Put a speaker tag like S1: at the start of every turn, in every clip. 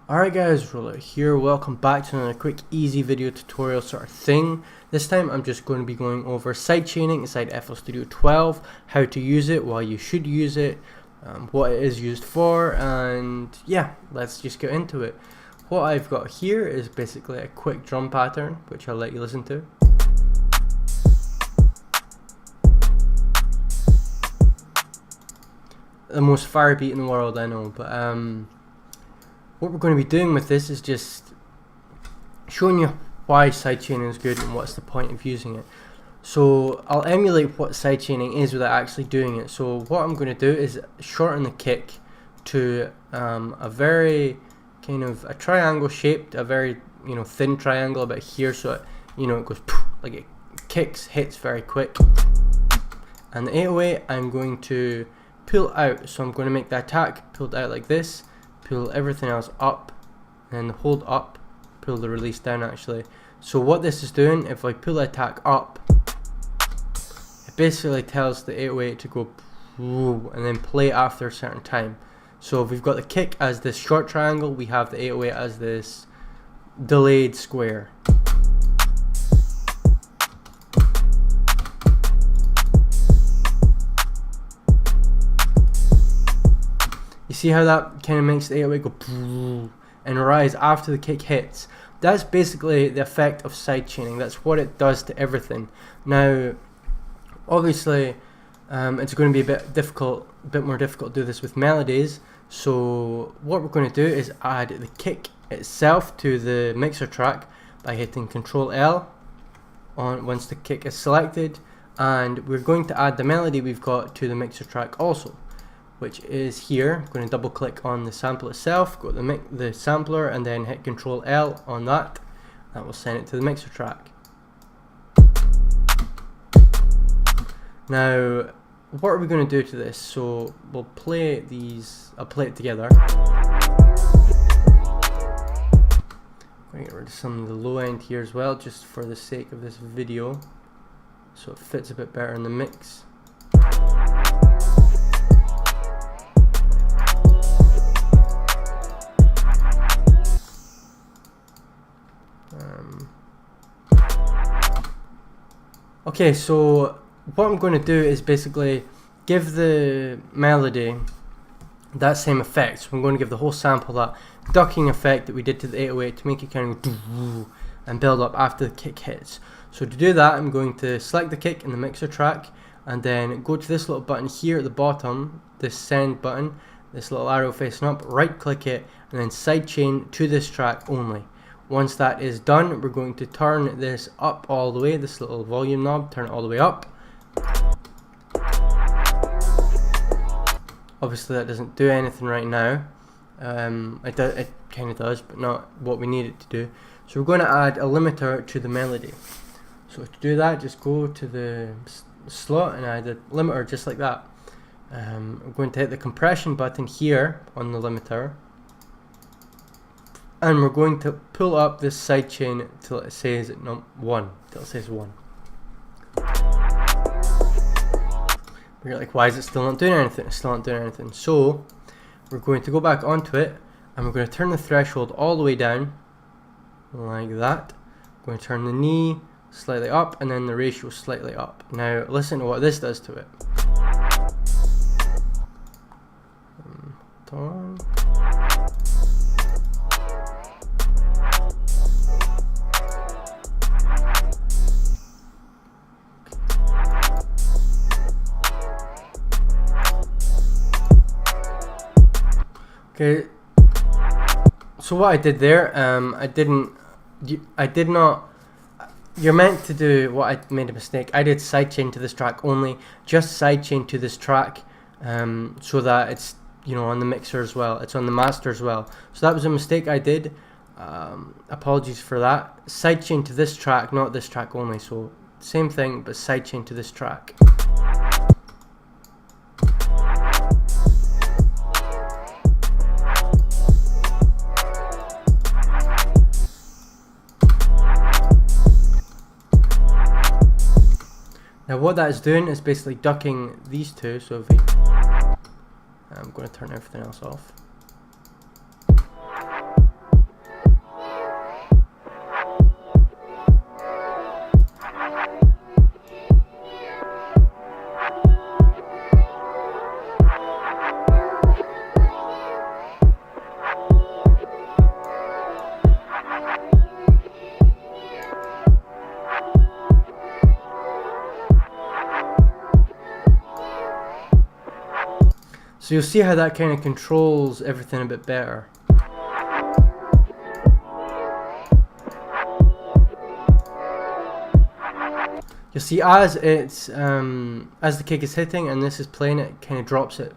S1: Alright guys, Roller here, welcome back to another quick easy video tutorial sort of thing. This time I'm just going to be going over sidechaining inside FL Studio 12, how to use it, why you should use it, what it is used for, and yeah, let's just get into it. What I've got here is basically a quick drum pattern, which I'll let you listen to. The most fire beat in the world, I know, but what we're going to be doing with this is just showing you why sidechaining is good and what's the point of using it. So I'll emulate what sidechaining is without actually doing it. So what I'm going to do is shorten the kick to a very kind of a triangle shaped, a very thin triangle about here, so it, it goes like it kicks, hits very quick. And the 808 I'm going to pull out, so I'm going to make the attack pulled out like this. Pull everything else up and hold up, pull the release down actually. So what this is doing, if I pull the attack up, it basically tells the 808 to go and then play after a certain time. So if we've got the kick as this short triangle, we have the 808 as this delayed square. You see how that kind of makes the 808 go and rise after the kick hits? That's basically the effect of sidechaining. That's what it does to everything. Now, obviously, it's going to be a bit more difficult to do this with melodies. So what we're going to do is add the kick itself to the mixer track by hitting Control L once the kick is selected, and we're going to add the melody we've got to the mixer track also, which is here. I'm going to double click on the sample itself, go to the sampler, and then hit Control L on that. That will send it to the mixer track. Now, what are we going to do to this? So we'll play these, I'll play it together. I'm going to get rid of some of the low end here as well, just for the sake of this video, so it fits a bit better in the mix. Okay, so what I'm going to do is basically give the melody that same effect. So I'm going to give the whole sample that ducking effect that we did to the 808 to make it kind of go and build up after the kick hits. So to do that, I'm going to select the kick in the mixer track and then go to this little button here at the bottom, this send button, this little arrow facing up, right click it, and then sidechain to this track only. Once that is done, we're going to turn this up all the way, this little volume knob, turn it all the way up. Obviously that doesn't do anything right now. It kind of does, but not what we need it to do. So we're going to add a limiter to the melody. So to do that, just go to the slot and add a limiter just like that. I'm going to hit the compression button here on the limiter, and we're going to pull up this sidechain till it says 1. Till it says 1. You're like, why is it still not doing anything? It's still not doing anything. So we're going to go back onto it, and we're going to turn the threshold all the way down, like that. We're going to turn the knee slightly up, and then the ratio slightly up. Now listen to what this does to it. Okay, so what I did there, I did not, you're meant to do what I made a mistake. I did sidechain to this track only, just sidechain to this track, so that it's, on the mixer as well, it's on the master as well. So that was a mistake I did, apologies for that. Sidechain to this track, not this track only, so same thing, but sidechain to this track. Now what that is doing is basically ducking these two, so if we, I'm going to turn everything else off. So you'll see how that kind of controls everything a bit better. You'll see as it's as the kick is hitting and this is playing, it kind of drops it.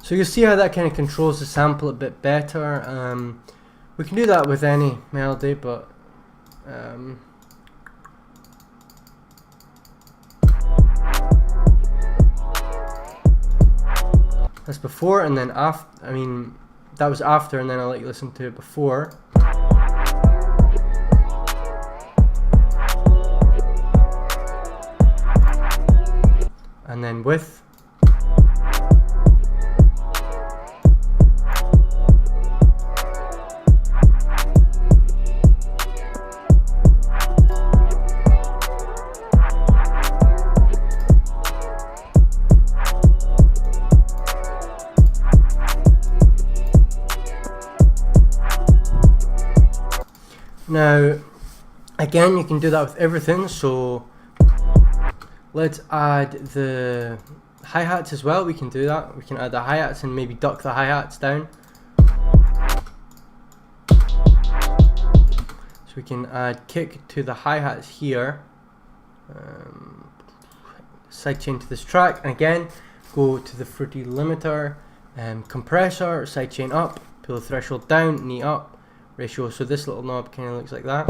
S1: So you'll see how that kind of controls the sample a bit better. We can do that with any melody, but that's before and then after. I mean, that was after, and then I'll let you listen to it before. And then with. Now, again, you can do that with everything, so let's add the hi-hats as well. We can do that. We can add the hi-hats and maybe duck the hi-hats down. So we can add kick to the hi-hats here. Sidechain to this track, and again, go to the fruity limiter, compressor, sidechain up, pull the threshold down, knee up. Ratio, so this little knob kind of looks like that.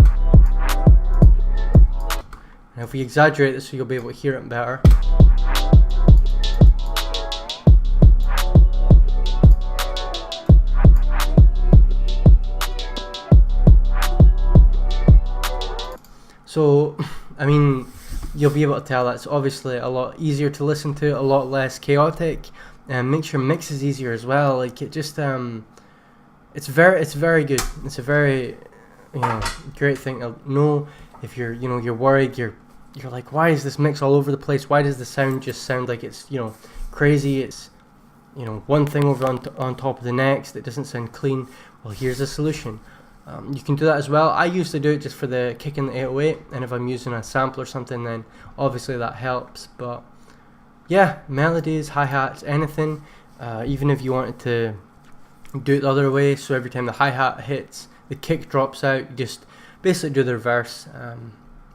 S1: And if we exaggerate this so you'll be able to hear it better. So, I mean, you'll be able to tell that's obviously a lot easier to listen to, a lot less chaotic, and makes your mixes easier as well. Like, it just it's very good. It's a very, great thing to know if you're, you're worried. You're like, why is this mix all over the place? Why does the sound just sound like it's, crazy? It's, one thing over on top of the next. It doesn't sound clean. Well, here's a solution. You can do that as well. I used to do it just for the kick in the 808, and if I'm using a sample or something, then obviously that helps. But yeah, melodies, hi-hats, anything. Even if you wanted to do it the other way, so every time the hi-hat hits, the kick drops out, you just basically do the reverse.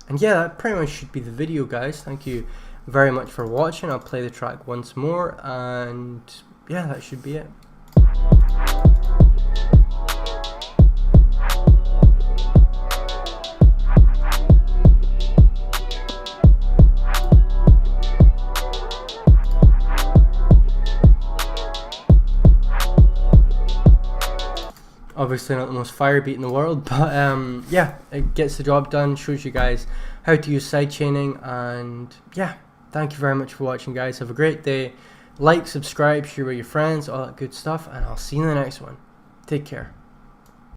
S1: And yeah, that pretty much should be the video, guys. Thank you very much for watching. I'll play the track once more, and yeah, that should be it. Obviously not the most fire beat in the world, but yeah, it gets the job done, shows you guys how to use sidechaining, and yeah, thank you very much for watching, guys. Have a great day. Like, subscribe, share with your friends, all that good stuff, and I'll see you in the next one. Take care.